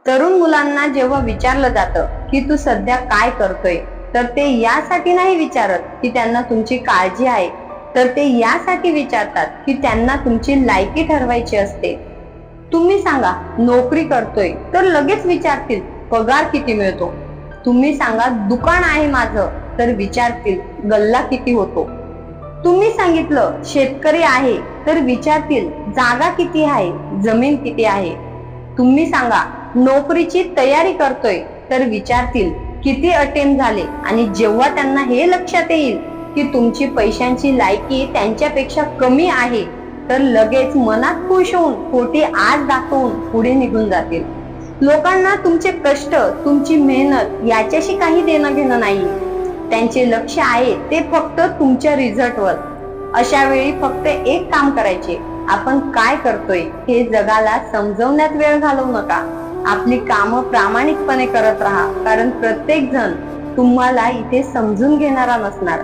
तरुण मुलांना जेव्हा विचारलं जातं की तू सध्या काय करतोय, तर ते यासाठी नाही विचारत की त्यांना तुमची काळजी आहे, तर ते यासाठी विचारतात की त्यांना तुमची लायकी ठरवायची असते. तुम्ही सांगा नोकरी करतोय, तर लगेच विचारतील पगार किती मिळतो. तुम्ही सांगा दुकान आहे माझं, तर विचारतील गल्ला किती होतो. तुम्ही सांगितलं शेतकरी आहे, तर विचारतील जागा किती आहे, जमीन किती आहे. तुम्ही सांगा नोकरीची तयारी करतोय, तर विचारतील किती अटेम्प्ट झाले. आणि जेव्हा त्यांना हे लक्षात येईल की तुमची पैशांची लायकी त्यांच्यापेक्षा कमी आहे, तर लगेच मनात खुश होऊन खोटी आज दाखवून पुढे निघून जातील. लोकांना तुमचे कष्ट, तुमची मेहनत याच्याशी काही देणं घेणं नाही. त्यांचे लक्ष आहे ते फक्त तुमच्या रिझल्टवर. अशा वेळी फक्त एक काम करायचे, आपण काय करतोय हे जगाला समजवण्यात वेळ घालवू नका. आपली कामं प्रामाणिकपणे करत राहा, कारण प्रत्येक जण तुम्हाला इथे समजून घेणारा नसणार.